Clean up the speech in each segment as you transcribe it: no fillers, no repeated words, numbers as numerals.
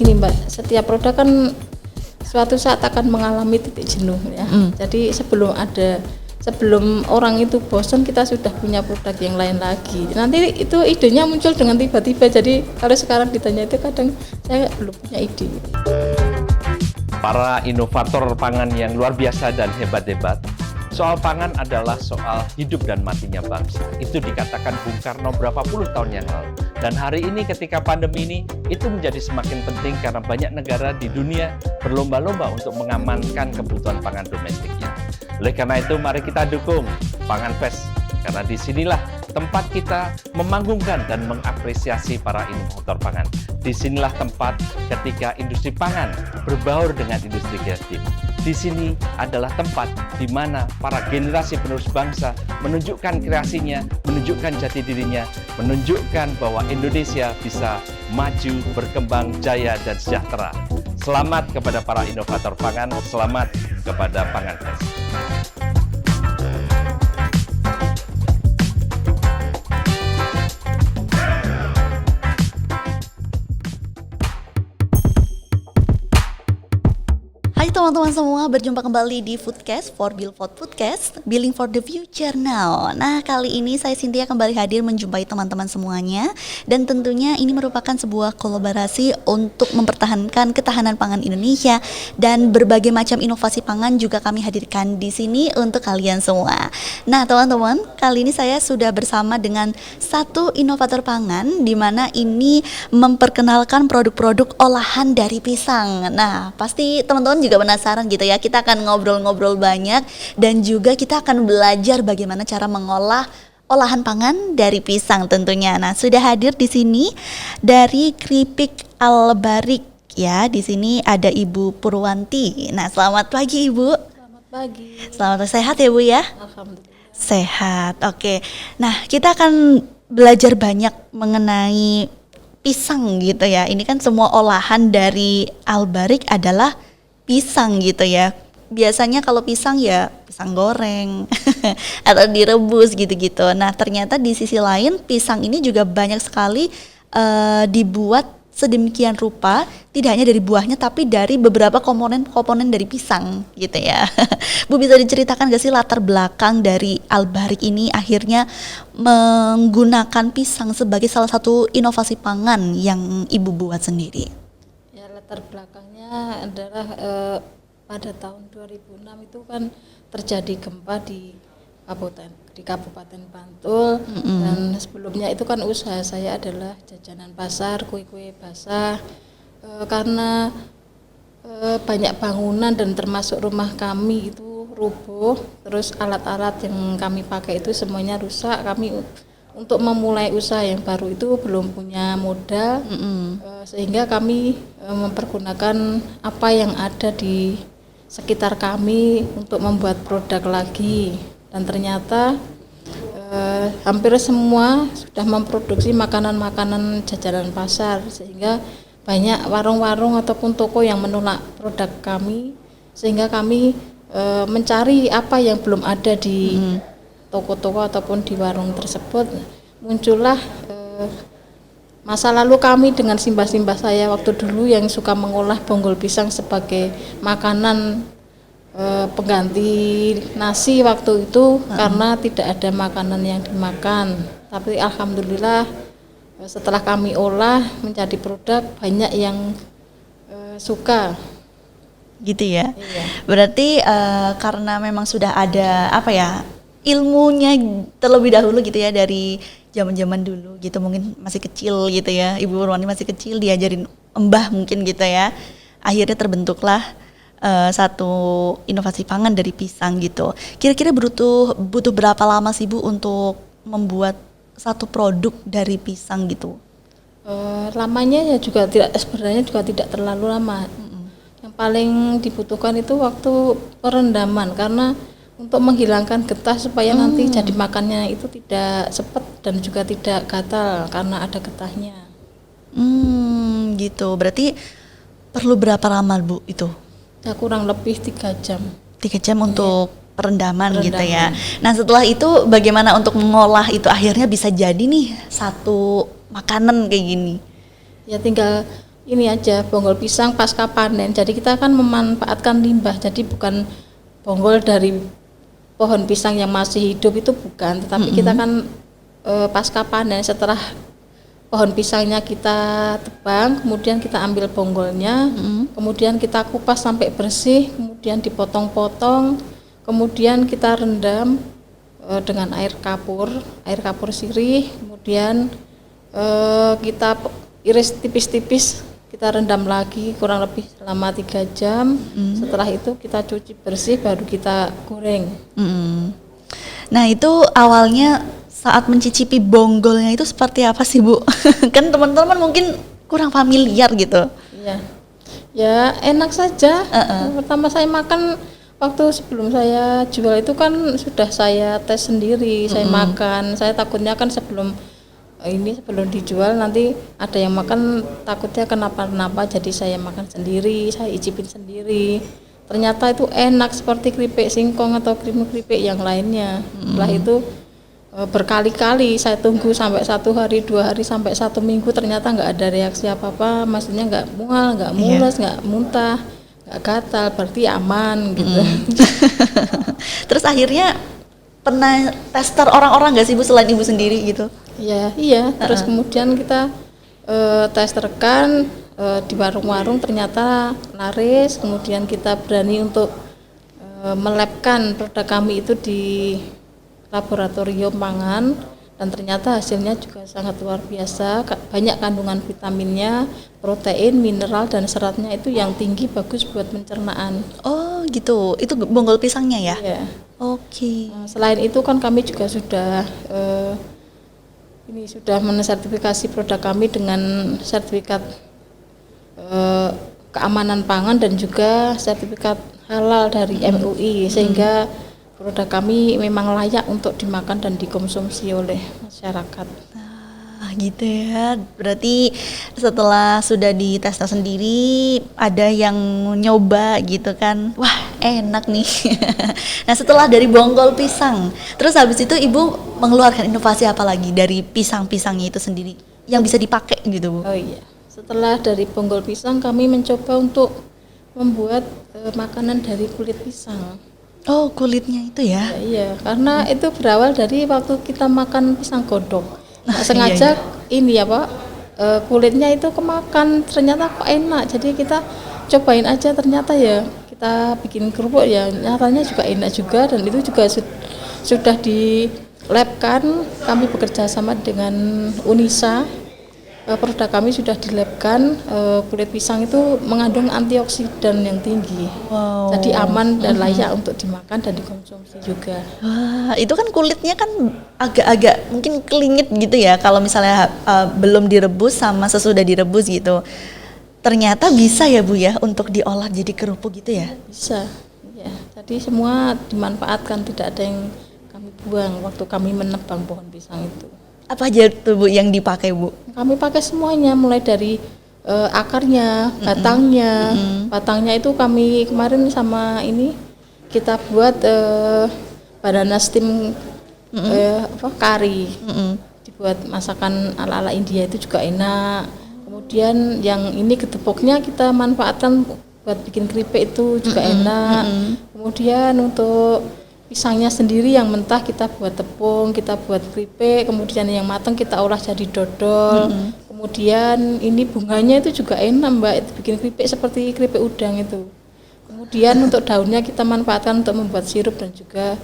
gini Mbak, setiap produk kan suatu saat akan mengalami titik jenuh ya. Jadi sebelum orang itu bosan, kita sudah punya produk yang lain lagi. Nanti itu idenya muncul dengan tiba-tiba. Jadi kalau sekarang ditanya itu kadang saya belum punya ide. Para inovator pangan yang luar biasa dan hebat-hebat. Soal pangan adalah soal hidup dan matinya bangsa. Itu dikatakan Bung Karno berapa puluh tahun yang lalu. Dan hari ini ketika pandemi ini, itu menjadi semakin penting karena banyak negara di dunia berlomba-lomba untuk mengamankan kebutuhan pangan domestiknya. Oleh karena itu, mari kita dukung Pangan Fest. Karena disinilah tempat kita memanggungkan dan mengapresiasi para inovator pangan. Disinilah tempat ketika industri pangan berbaur dengan industri kreatif. Di sini adalah tempat di mana para generasi penerus bangsa menunjukkan kreasinya, menunjukkan jati dirinya, menunjukkan bahwa Indonesia bisa maju, berkembang, jaya, dan sejahtera. Selamat kepada para inovator pangan, selamat kepada Pangan Fest. Teman-teman semua, berjumpa kembali di Foodcast for Build for Foodcast, Building for the Future Now. Nah, kali ini saya Cynthia kembali hadir menjumpai teman-teman semuanya, dan tentunya ini merupakan sebuah kolaborasi untuk mempertahankan ketahanan pangan Indonesia, dan berbagai macam inovasi pangan juga kami hadirkan di sini untuk kalian semua. Nah, teman-teman, kali ini saya sudah bersama dengan satu inovator pangan di mana ini memperkenalkan produk-produk olahan dari pisang. Nah, pasti teman-teman juga penasaran gitu ya, kita akan ngobrol-ngobrol banyak dan juga kita akan belajar bagaimana cara mengolah olahan pangan dari pisang tentunya. Nah, sudah hadir di sini dari Kripik Al-Barik ya. Di sini ada Ibu Purwanti. Nah, selamat pagi Ibu. Selamat pagi. Selamat sehat ya Bu ya? Alhamdulillah. Sehat. Oke. Nah, kita akan belajar banyak mengenai pisang gitu ya. Ini kan semua olahan dari Al-Barik adalah pisang gitu ya. Biasanya kalau pisang ya pisang goreng atau direbus gitu-gitu. Nah, ternyata di sisi lain pisang ini juga banyak sekali dibuat sedemikian rupa, tidak hanya dari buahnya tapi dari beberapa komponen dari pisang gitu ya. Bu, bisa diceritakan gak sih latar belakang dari Al-Barik ini akhirnya menggunakan pisang sebagai salah satu inovasi pangan yang Ibu buat sendiri? Ya, latar belakangnya adalah pada tahun 2006 itu kan terjadi gempa di Kabupaten Bantul. Dan sebelumnya itu kan usaha saya adalah jajanan pasar, kue-kue basah. Karena banyak bangunan dan termasuk rumah kami itu rubuh, terus alat-alat yang kami pakai itu semuanya rusak. Kami untuk memulai usaha yang baru itu belum punya modal, sehingga kami mempergunakan apa yang ada di sekitar kami untuk membuat produk lagi. Dan ternyata hampir semua sudah memproduksi makanan-makanan jajanan pasar, sehingga banyak warung-warung ataupun toko yang menolak produk kami, sehingga kami mencari apa yang belum ada di toko-toko ataupun di warung tersebut. Muncullah masa lalu kami dengan simbah-simbah saya waktu dulu yang suka mengolah bonggol pisang sebagai makanan pengganti nasi waktu itu, karena tidak ada makanan yang dimakan. Tapi alhamdulillah setelah kami olah menjadi produk, banyak yang suka. Gitu ya. Iya. Berarti karena memang sudah ada apa ya, ilmunya terlebih dahulu gitu ya, dari zaman-zaman dulu gitu, mungkin masih kecil gitu ya, Ibu Purwanti masih kecil diajarin mbah mungkin gitu ya, akhirnya terbentuklah satu inovasi pangan dari pisang gitu. Kira-kira butuh berapa lama sih Bu untuk membuat satu produk dari pisang gitu? Lamanya ya juga sebenarnya tidak terlalu lama. Yang paling dibutuhkan itu waktu perendaman, karena untuk menghilangkan getah supaya nanti jadi makannya itu tidak sepet dan juga tidak gatal karena ada getahnya. Gitu. Berarti perlu berapa lama Bu itu? Ya kurang lebih 3 jam. 3 jam untuk perendaman gitu ya. Nah, setelah itu bagaimana untuk mengolah itu akhirnya bisa jadi nih satu makanan kayak gini? Ya tinggal ini aja bonggol pisang pasca panen. Jadi kita kan memanfaatkan limbah. Jadi bukan bonggol dari pohon pisang yang masih hidup itu bukan, tetapi kita kan pasca panen setelah pohon pisangnya kita tebang, kemudian kita ambil bonggolnya, kemudian kita kupas sampai bersih, kemudian dipotong-potong, kemudian kita rendam dengan air kapur sirih, kemudian kita iris tipis-tipis, kita rendam lagi kurang lebih selama 3 jam. Setelah itu kita cuci bersih, baru kita goreng. Nah itu awalnya saat mencicipi bonggolnya itu seperti apa sih Bu? Kan teman-teman mungkin kurang familiar gitu. Iya, ya enak saja. Pertama saya makan waktu sebelum saya jual itu kan sudah saya tes sendiri, saya makan. Saya takutnya kan sebelum dijual nanti ada yang makan takutnya kenapa-napa, jadi saya makan sendiri, saya icipin sendiri. Ternyata itu enak seperti keripik singkong atau keripik yang lainnya. Setelah itu berkali-kali saya tunggu sampai 1 hari, 2 hari, sampai 1 minggu, ternyata nggak ada reaksi apa-apa, maksudnya nggak mual, nggak mules, nggak muntah, nggak gatal, berarti aman gitu. Terus akhirnya pernah tester orang-orang nggak sih Bu selain Ibu sendiri gitu? Iya. Terus kemudian kita testerkan di warung-warung, ternyata laris. Kemudian kita berani untuk melabkan produk kami itu di laboratorium pangan, dan ternyata hasilnya juga sangat luar biasa. Banyak kandungan vitaminnya, protein, mineral, dan seratnya itu yang tinggi, bagus buat pencernaan. Oh gitu, itu bonggol pisangnya ya? Iya. Oke. Selain itu kan kami juga sudah sudah mensertifikasi produk kami dengan sertifikat keamanan pangan dan juga sertifikat halal dari MUI, sehingga produk kami memang layak untuk dimakan dan dikonsumsi oleh masyarakat. Gitu ya, berarti setelah sudah dites sendiri ada yang nyoba gitu kan, wah enak nih. Nah setelah dari bonggol pisang, terus habis itu Ibu mengeluarkan inovasi apa lagi dari pisang-pisangnya itu sendiri yang bisa dipakai gitu Bu? Oh iya, setelah dari bonggol pisang kami mencoba untuk membuat makanan dari kulit pisang. Oh kulitnya itu ya? Iya, karena itu berawal dari waktu kita makan pisang godok. Nggak sengaja kulitnya itu kemakan, ternyata kok enak, jadi kita cobain aja, ternyata ya kita bikin kerupuk ya nyatanya juga enak juga, dan itu juga sudah di labkan. Kami bekerja sama dengan Unisa, produk kami sudah di labkan. Kulit pisang itu mengandung antioksidan yang tinggi, jadi aman dan layak untuk dimakan dan dikonsumsi juga. Wah, itu kan kulitnya kan agak-agak mungkin kelingit gitu ya kalau misalnya belum direbus sama sesudah direbus gitu. Ternyata bisa ya Bu ya untuk diolah jadi kerupuk gitu ya? Bisa, ya. Jadi semua dimanfaatkan, tidak ada yang kami buang waktu kami menebang pohon pisang itu. Apa aja tuh Bu yang dipakai Bu? Kami pakai semuanya, mulai dari akarnya, batangnya. Batangnya itu kami kemarin sama ini kita buat banana steam kari. Dibuat masakan ala-ala India itu juga enak. Kemudian yang ini gedepoknya kita manfaatkan buat bikin keripik itu juga enak. Kemudian untuk pisangnya sendiri yang mentah kita buat tepung, kita buat keripik, kemudian yang matang kita olah jadi dodol. Kemudian ini bunganya itu juga enak Mbak, itu bikin keripik seperti keripik udang itu. Kemudian untuk daunnya kita manfaatkan untuk membuat sirup dan juga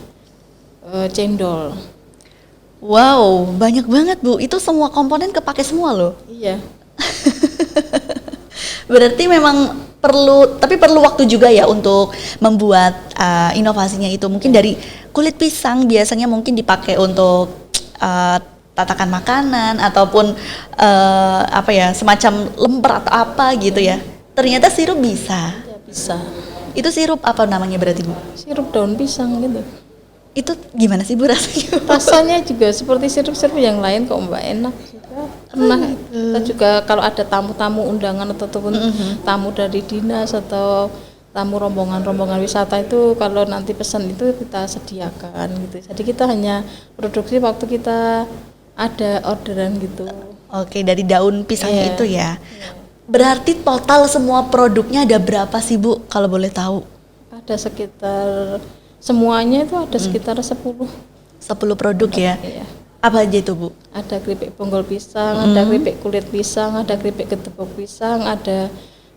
cendol. Wow, banyak banget Bu, itu semua komponen kepake semua loh. Iya. Berarti memang perlu waktu juga ya untuk membuat inovasinya itu. Mungkin dari kulit pisang biasanya mungkin dipakai untuk tatakan makanan ataupun semacam lemper atau apa gitu ya. Ternyata sirup bisa. Ya, bisa. Itu sirup apa namanya berarti Bu? Sirup daun pisang gitu. Itu gimana sih Bu rasanya? Rasanya juga seperti sirup-sirup yang lain kok Mbak, enak juga. Pernah kita juga kalau ada tamu-tamu undangan ataupun tamu dari dinas atau tamu rombongan wisata itu kalau nanti pesan itu kita sediakan gitu. Jadi kita hanya produksi waktu kita ada orderan gitu. Oke, dari daun pisang itu ya. Berarti total semua produknya ada berapa sih Bu, kalau boleh tahu? Ada sekitar semuanya itu ada sekitar 10. 10 produk ya? Iya. Apa aja itu Bu? Ada keripik bonggol pisang, ada keripik kulit pisang, ada keripik ketepuk pisang, ada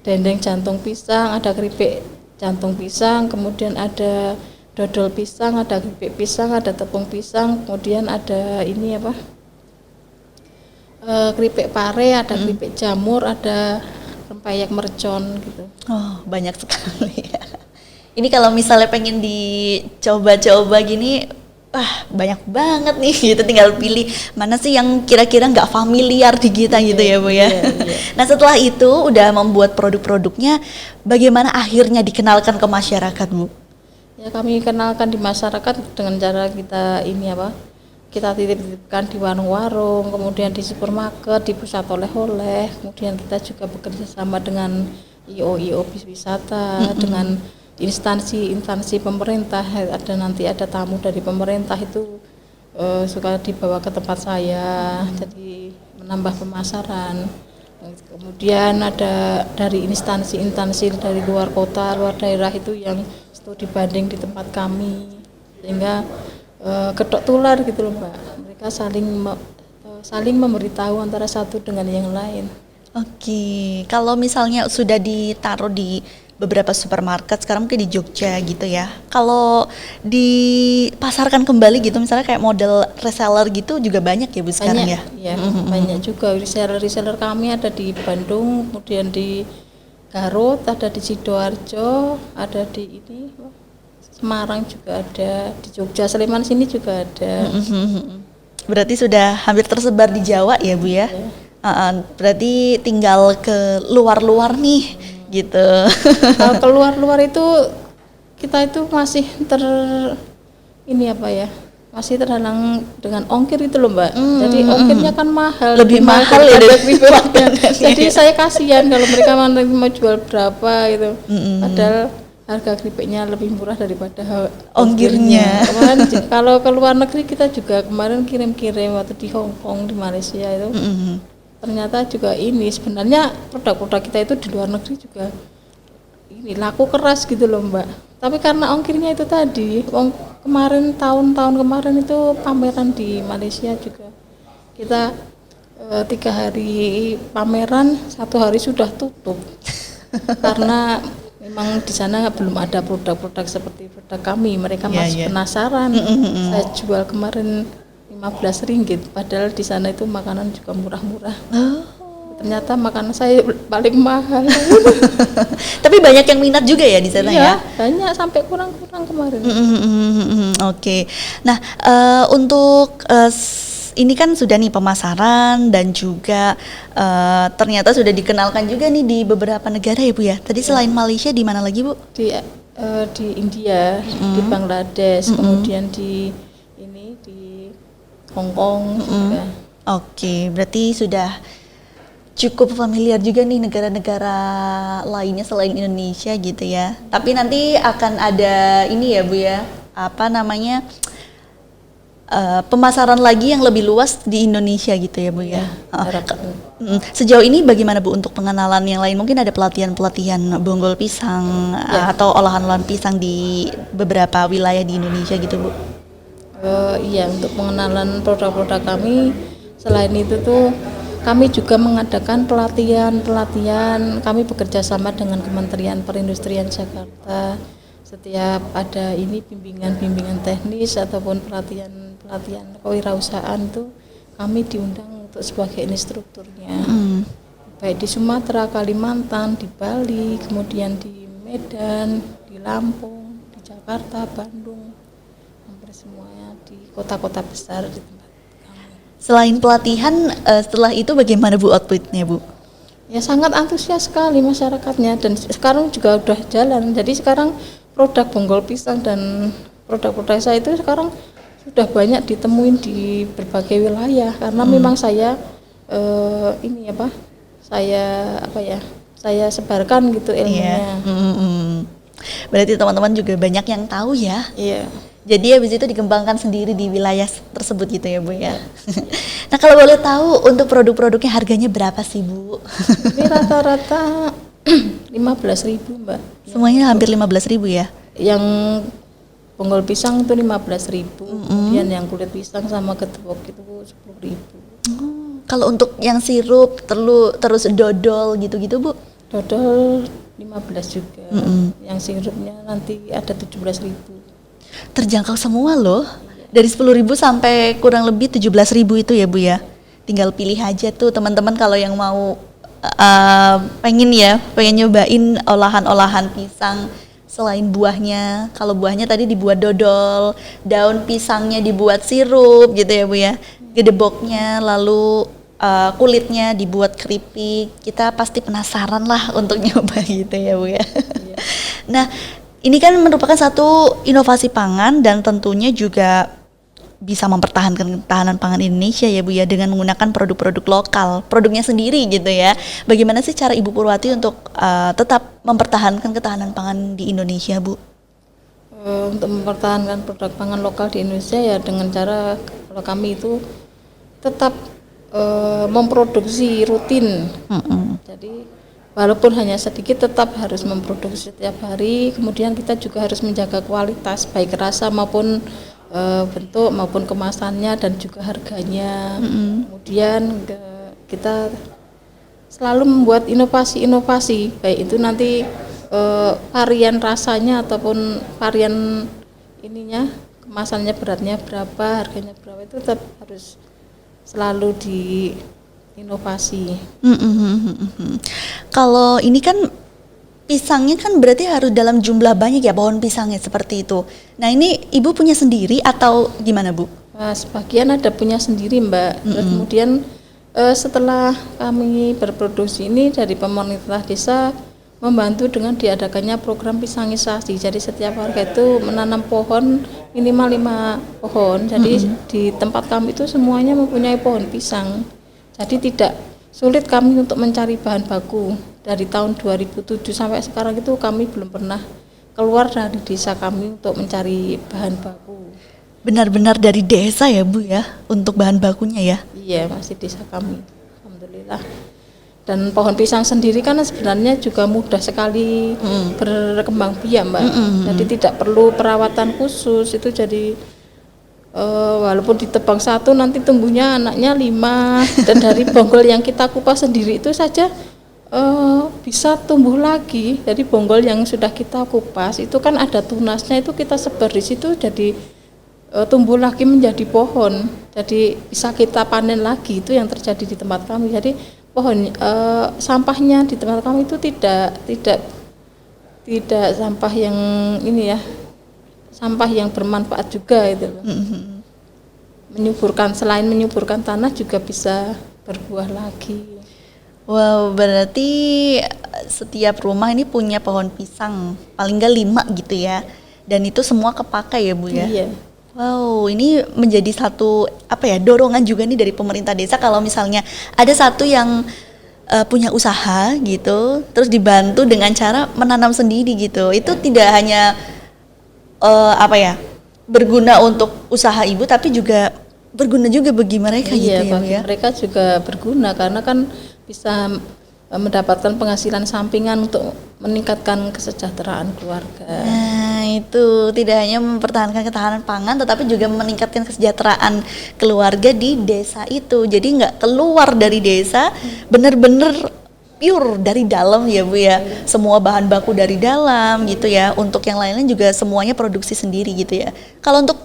dendeng jantung pisang, ada keripik jantung pisang, kemudian ada dodol pisang, ada keripik pisang, ada tepung pisang, kemudian ada ini apa? Keripik pare, ada keripik jamur, ada rempeyek mercon gitu. Oh, banyak sekali ya. Ini kalau misalnya pengen dicoba-coba gini, wah banyak banget nih gitu, tinggal pilih mana sih yang kira-kira nggak familiar di kita gitu ya Bu ya. Nah setelah itu udah membuat produk-produknya, bagaimana akhirnya dikenalkan ke masyarakat Bu? Ya kami kenalkan di masyarakat dengan cara kita ini apa? Kita titip-titipkan di warung-warung, kemudian di supermarket, di pusat oleh-oleh, kemudian kita juga bekerja sama dengan IO bis wisata, dengan instansi pemerintah. Ada tamu dari pemerintah itu suka dibawa ke tempat saya, jadi menambah pemasaran. Kemudian ada dari instansi dari luar kota, luar daerah itu yang studi banding di tempat kami, sehingga kedok tular gitu loh Mbak. Mereka saling memberitahu antara satu dengan yang lain. Oke, kalau misalnya sudah ditaruh di beberapa supermarket, sekarang mungkin di Jogja gitu ya. Kalau dipasarkan kembali gitu, misalnya kayak model reseller gitu juga banyak ya Bu sekarang ya? Iya, banyak juga reseller kami ada di Bandung, kemudian di Garut, ada di Sidoarjo, ada di ini Semarang juga ada, di Jogja, Sleman sini juga ada. Berarti sudah hampir tersebar di Jawa ya Bu ya? Berarti tinggal ke luar-luar nih gitu. Kalau keluar-luar itu kita itu masih masih terhalang dengan ongkir itu loh Mbak. Jadi ongkirnya kan mahal, lebih mahal ya dari jadi saya kasihan kalau mereka mau jual berapa gitu. Padahal harga keripiknya lebih murah daripada ongkirnya. Kemarin kalau ke luar negeri kita juga kemarin kirim-kirim waktu di Hong Kong, di Malaysia itu. Ternyata juga ini sebenarnya produk-produk kita itu di luar negeri juga ini laku keras gitu loh Mbak. Tapi karena ongkirnya itu tadi, kemarin tahun-tahun kemarin itu pameran di Malaysia juga kita 3 hari pameran, 1 hari sudah tutup karena memang di sana belum ada produk-produk seperti produk kami. Mereka masih penasaran. Saya jual kemarin 15 ringgit, padahal di sana itu makanan juga murah-murah. Ternyata makanan saya paling mahal. Tapi banyak yang minat juga ya di sana ya? Banyak, sampai kurang-kurang kemarin. Oke. Nah, untuk ini kan sudah nih pemasaran dan juga ternyata sudah dikenalkan juga nih di beberapa negara ya Bu ya. Tadi selain Malaysia di mana lagi Bu? Di India, di Bangladesh, kemudian di Hong Kong juga. Oke, berarti sudah cukup familiar juga nih negara-negara lainnya selain Indonesia gitu ya. Tapi nanti akan ada ini ya Bu ya, apa namanya, pemasaran lagi yang lebih luas di Indonesia gitu ya Bu ya. Sejauh ini bagaimana Bu untuk pengenalan yang lain? Mungkin ada pelatihan bonggol pisang atau olahan-olahan pisang di beberapa wilayah di Indonesia gitu Bu? Iya, untuk pengenalan produk-produk kami, selain itu tuh kami juga mengadakan pelatihan. Kami bekerja sama dengan Kementerian Perindustrian Jakarta. Setiap ada ini bimbingan teknis ataupun pelatihan kewirausahaan itu kami diundang untuk sebagai instrukturnya. Baik di Sumatera, Kalimantan, di Bali, kemudian di Medan, di Lampung, di Jakarta, Bandung, hampir semuanya di kota-kota besar di tempat kami. Selain pelatihan, setelah itu bagaimana Bu outputnya Bu? Ya sangat antusias sekali masyarakatnya, dan sekarang juga udah jalan. Jadi sekarang produk bonggol pisang dan produk-produk saya itu sekarang sudah banyak ditemuin di berbagai wilayah, karena memang saya saya sebarkan gitu ilmunya. Berarti teman-teman juga banyak yang tahu ya. Iya. Jadi habis itu dikembangkan sendiri di wilayah tersebut gitu ya Bu ya. Nah kalau boleh tahu untuk produk-produknya harganya berapa sih Bu? Ini rata-rata 15.000 Mbak. Semuanya hampir 15.000 ya? Yang bonggol pisang itu 15.000, kemudian yang kulit pisang sama getepok itu 10.000. Kalau untuk yang sirup, terus dodol gitu-gitu Bu? Dodol 15 juga. Yang sirupnya nanti ada 17.000. Terjangkau semua loh. Dari 10.000 sampai kurang lebih 17.000 itu ya Bu ya. Tinggal pilih aja tuh teman-teman kalau yang mau pengen nyobain olahan-olahan pisang selain buahnya. Kalau buahnya tadi dibuat dodol, daun pisangnya dibuat sirup gitu ya Bu ya. Gedeboknya lalu kulitnya dibuat keripik. Kita pasti penasaran lah untuk nyoba gitu ya Bu ya. Nah, ini kan merupakan satu inovasi pangan dan tentunya juga bisa mempertahankan ketahanan pangan Indonesia ya Bu ya dengan menggunakan produk-produk lokal, produknya sendiri gitu ya. Bagaimana sih cara Ibu Purwati untuk tetap mempertahankan ketahanan pangan di Indonesia Bu? Untuk mempertahankan produk pangan lokal di Indonesia ya dengan cara kalau kami itu tetap memproduksi rutin. Jadi walaupun hanya sedikit tetap harus memproduksi setiap hari, kemudian kita juga harus menjaga kualitas baik rasa maupun bentuk maupun kemasannya dan juga harganya. Kemudian kita selalu membuat inovasi-inovasi baik itu nanti varian rasanya ataupun varian ininya, kemasannya beratnya berapa, harganya berapa, itu tetap harus selalu diinovasi. Kalau ini kan pisangnya kan berarti harus dalam jumlah banyak ya pohon pisangnya seperti itu. Nah ini Ibu punya sendiri atau gimana Bu? Sebagian ada punya sendiri Mbak. Terus kemudian setelah kami berproduksi ini dari pemerintah desa membantu dengan diadakannya program pisangisasi. Jadi setiap warga itu menanam pohon minimal 5 pohon. Jadi di tempat kami itu semuanya mempunyai pohon pisang. Jadi tidak sulit kami untuk mencari bahan baku. Dari tahun 2007 sampai sekarang itu kami belum pernah keluar dari desa kami untuk mencari bahan baku. Benar-benar dari desa ya Bu ya untuk bahan bakunya ya? Iya, masih desa kami. Alhamdulillah. Dan pohon pisang sendiri kan sebenarnya juga mudah sekali berkembang biak Mbak. Jadi tidak perlu perawatan khusus. Itu jadi walaupun ditebang satu nanti tumbuhnya anaknya 5. Dan dari bonggol yang kita kupas sendiri itu saja bisa tumbuh lagi. Jadi bonggol yang sudah kita kupas itu kan ada tunasnya, itu kita sebar di situ jadi tumbuh lagi menjadi pohon. Jadi bisa kita panen lagi. Itu yang terjadi di tempat kami. Jadi pohon sampahnya di tempat kami itu tidak sampah yang ini ya, sampah yang bermanfaat juga itu loh. Menyuburkan, selain menyuburkan tanah juga bisa berbuah lagi. Wow, berarti setiap rumah ini punya pohon pisang paling nggak 5 gitu ya, dan itu semua kepakai ya Bu ya? Iya. Wow, ini menjadi satu dorongan juga nih dari pemerintah desa kalau misalnya ada satu yang punya usaha gitu, terus dibantu dengan cara menanam sendiri gitu. Itu tidak hanya berguna untuk usaha Ibu, tapi juga berguna juga bagi mereka gitu ya Bu bagi ya? mereka juga berguna karena kan bisa mendapatkan penghasilan sampingan untuk meningkatkan kesejahteraan keluarga. Nah itu tidak hanya mempertahankan ketahanan pangan tetapi juga meningkatkan kesejahteraan keluarga di desa itu. Jadi nggak keluar dari desa, bener-bener pure dari dalam ya Bu ya. Semua bahan baku dari dalam gitu ya. Untuk yang lainnya juga semuanya produksi sendiri gitu ya. Kalau untuk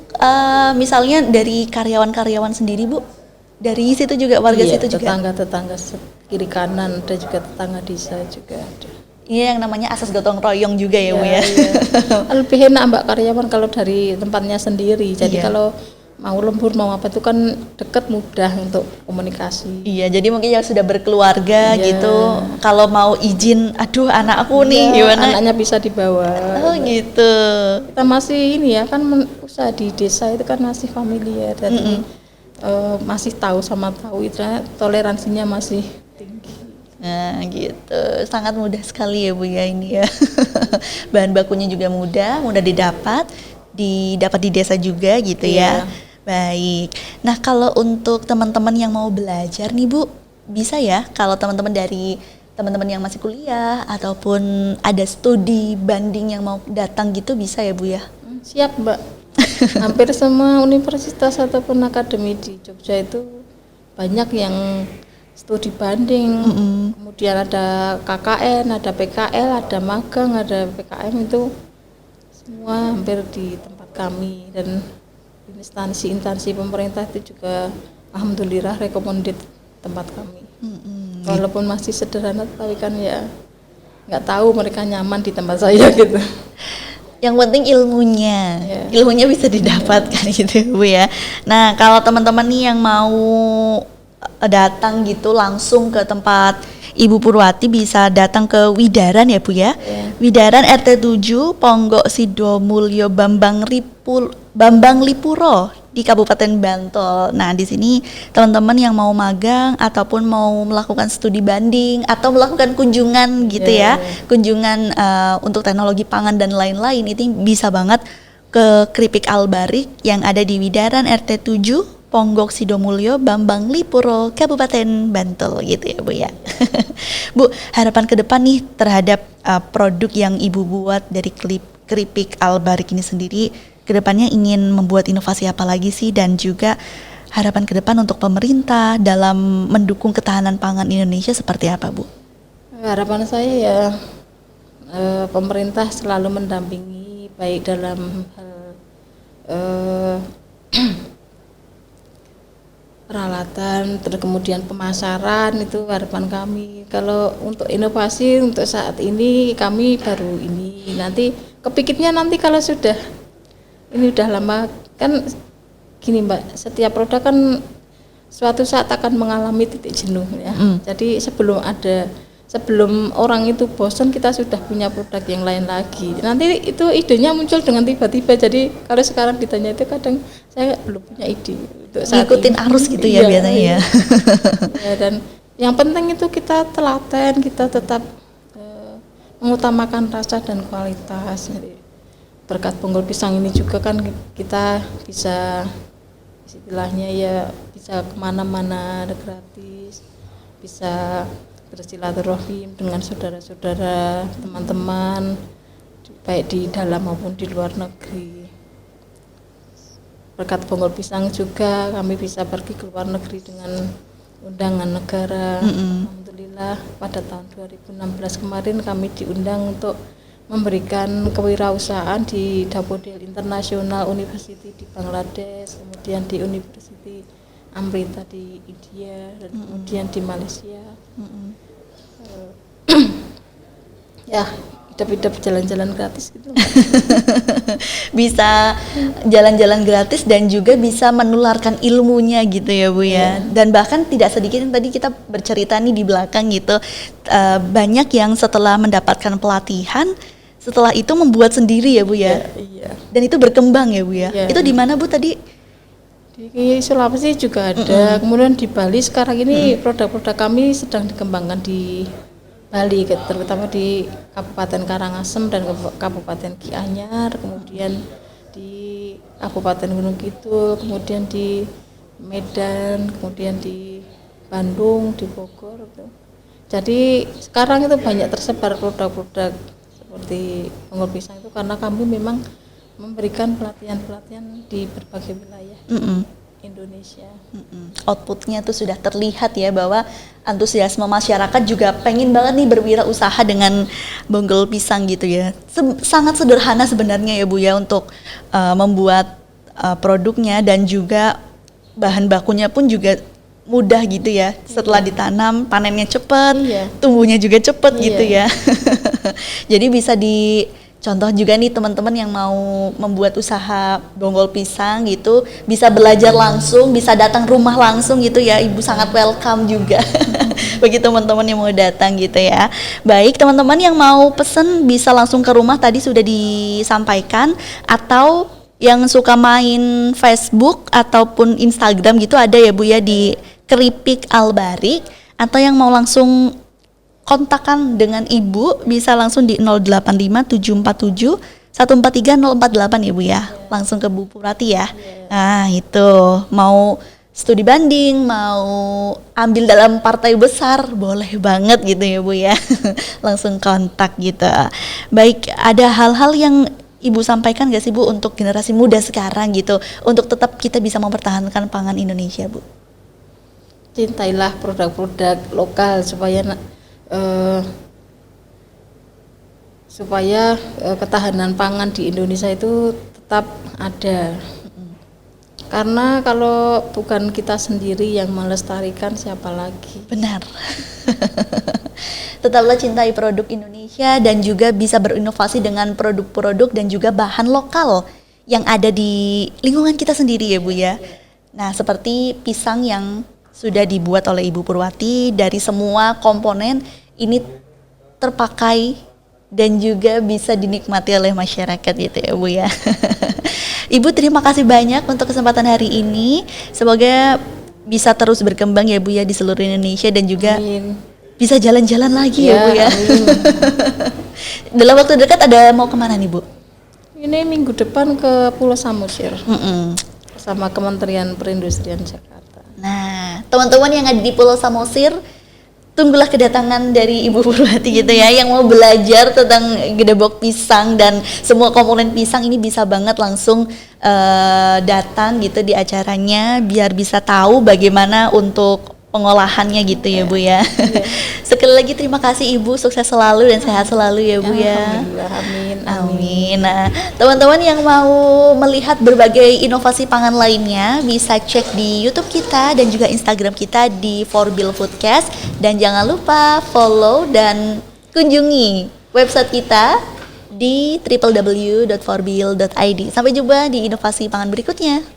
misalnya dari karyawan-karyawan sendiri Bu, dari situ juga warga situ juga. Tetangga-tetangga kiri kanan ada juga, tetangga desa juga ada. Iya, yang namanya asas gotong royong juga ya Bu ya. Iya. Lebih enak Mbak karyawan kalau dari tempatnya sendiri. Jadi kalau mau lembur mau apa itu kan deket, mudah untuk komunikasi. Iya, jadi mungkin yang sudah berkeluarga gitu, kalau mau izin, aduh anak aku nih gimana? Anaknya bisa dibawa. Oh gitu. Kita masih ini ya kan usaha di desa itu kan masih familiar, jadi masih tahu itu toleransinya masih tinggi. Nah gitu, sangat mudah sekali ya Bu ya ini ya. Bahan bakunya juga mudah didapat didapat di desa juga gitu ya. Baik. Nah, kalau untuk teman-teman yang mau belajar nih Bu, bisa ya kalau teman-teman dari teman-teman yang masih kuliah ataupun ada studi banding yang mau datang gitu bisa ya Bu ya? Siap Mbak. Hampir semua universitas ataupun akademi di Jogja itu banyak yang studi banding, kemudian ada KKN, ada PKL, ada magang, ada PKM, itu semua hampir di tempat kami. Dan instansi pemerintah itu juga alhamdulillah recommended tempat kami. Walaupun masih sederhana tapi kan ya nggak tahu mereka nyaman di tempat saya gitu. Yang penting ilmunya bisa didapatkan gitu Bu ya. Nah, kalau teman-teman nih yang mau datang gitu langsung ke tempat Ibu Purwati, bisa datang ke Widaran ya Bu ya. Widaran RT 7 Ponggok Sidomulyo Bambang Lipuro di Kabupaten Bantul. Nah, di sini teman-teman yang mau magang ataupun mau melakukan studi banding atau melakukan kunjungan gitu ya. Kunjungan untuk teknologi pangan dan lain-lain, itu bisa banget ke Kripik Albarik yang ada di Widaran RT 7 Ponggok Sidomulyo Bambang Lipuro Kabupaten Bantul gitu ya Bu ya. Bu, harapan ke depan nih terhadap produk yang Ibu buat dari Kripik Albarik ini sendiri, kedepannya ingin membuat inovasi apa lagi sih, dan juga harapan ke depan untuk pemerintah dalam mendukung ketahanan pangan Indonesia seperti apa Bu? Harapan saya ya pemerintah selalu mendampingi baik dalam hal peralatan, terus kemudian pemasaran, itu harapan kami. Kalau untuk inovasi untuk saat ini kami baru ini, nanti kepikirnya nanti kalau sudah ini udah lama kan gini Mbak, setiap produk kan suatu saat akan mengalami titik jenuh ya. Jadi sebelum orang itu bosan, kita sudah punya produk yang lain lagi. Nanti itu idenya muncul dengan tiba-tiba. Jadi kalau sekarang ditanya itu kadang saya belum punya ide untuk saat ngikutin ini. Arus gitu ya biasanya ya. Ya. Dan yang penting itu kita telaten, kita tetap mengutamakan rasa dan kualitas. Jadi berkat Bonggol Pisang ini juga kan kita bisa istilahnya ya bisa kemana-mana gratis, bisa bersilaturahim dengan saudara-saudara, teman-teman baik di dalam maupun di luar negeri. Berkat Bonggol Pisang juga kami bisa pergi ke luar negeri dengan undangan negara. Alhamdulillah pada tahun 2016 kemarin kami diundang untuk memberikan kewirausahaan di Daffodil International University di Bangladesh, kemudian di University Amrita di India, dan kemudian di Malaysia. Ya, hidup-hidup jalan-jalan gratis gitu. Bisa jalan-jalan gratis dan juga bisa menularkan ilmunya gitu ya Bu ya. Dan bahkan tidak sedikit yang tadi kita bercerita nih di belakang gitu, banyak yang setelah mendapatkan pelatihan, setelah itu membuat sendiri ya Bu ya. Iya. Dan itu berkembang ya Bu ya. Iya. Itu di mana Bu tadi? Di Sulawesi juga ada. Kemudian di Bali sekarang ini produk-produk kami sedang dikembangkan di Bali, terutama di Kabupaten Karangasem dan Kabupaten Gianyar, kemudian di Kabupaten Gunung Kidul, kemudian di Medan, kemudian di Bandung, di Bogor gitu. Jadi sekarang itu banyak tersebar produk-produk seperti Bonggol Pisang itu karena kami memang memberikan pelatihan-pelatihan di berbagai wilayah Indonesia. Outputnya tuh sudah terlihat ya bahwa antusiasme masyarakat juga pengen banget nih berwirausaha dengan Bonggol Pisang gitu ya. Sangat sederhana sebenarnya ya Bu ya untuk membuat produknya, dan juga bahan bakunya pun juga mudah gitu ya. Setelah ditanam panennya cepat, tumbuhnya juga cepat gitu ya. Jadi bisa contoh juga nih teman-teman yang mau membuat usaha Bonggol Pisang gitu, bisa belajar langsung, bisa datang rumah langsung gitu ya. Ibu sangat welcome juga bagi teman-teman yang mau datang gitu ya. Baik, teman-teman yang mau pesen bisa langsung ke rumah, tadi sudah disampaikan, atau yang suka main Facebook ataupun Instagram gitu ada ya Bu ya di Kripik Albarik, atau yang mau langsung kontakkan dengan Ibu bisa langsung di 085 747 143048 ya Bu ya. Langsung ke Bu Purwati ya. Nah, itu mau studi banding, mau ambil dalam partai besar, boleh banget gitu ya Bu ya. Langsung kontak gitu. Baik, ada hal-hal yang Ibu sampaikan gak sih Bu untuk generasi muda sekarang gitu, untuk tetap kita bisa mempertahankan pangan Indonesia Bu? Cintailah produk-produk lokal supaya ketahanan pangan di Indonesia itu tetap ada. Karena kalau bukan kita sendiri yang melestarikan, siapa lagi? Benar. Tetaplah cintai produk Indonesia dan juga bisa berinovasi dengan produk-produk dan juga bahan lokal yang ada di lingkungan kita sendiri ya Bu ya. Nah, seperti pisang yang sudah dibuat oleh Ibu Purwati, dari semua komponen ini terpakai dan juga bisa dinikmati oleh masyarakat gitu ya Bu ya. Ibu terima kasih banyak untuk kesempatan hari ini. Semoga bisa terus berkembang ya Bu ya di seluruh Indonesia dan juga Amin. bisa jalan-jalan lagi ya Bu ya. Amin. Dalam waktu dekat ada mau kemana nih Bu? Ini minggu depan ke Pulau Samosir sama Kementerian Perindustrian Jakarta. Nah, teman-teman yang ada di Pulau Samosir, tunggulah kedatangan dari Ibu Purwati gitu ya, yang mau belajar tentang gedebok pisang dan semua komponen pisang ini bisa banget langsung datang gitu di acaranya biar bisa tahu bagaimana untuk pengolahannya gitu ya Bu ya. Sekali lagi terima kasih Ibu, sukses selalu dan sehat selalu ya Bu ya. Alhamdulillah, amin. Amin. Nah, teman-teman yang mau melihat berbagai inovasi pangan lainnya bisa cek di YouTube kita dan juga Instagram kita di Forbil Foodcast, dan jangan lupa follow dan kunjungi website kita di www.forbil.id. Sampai jumpa di inovasi pangan berikutnya.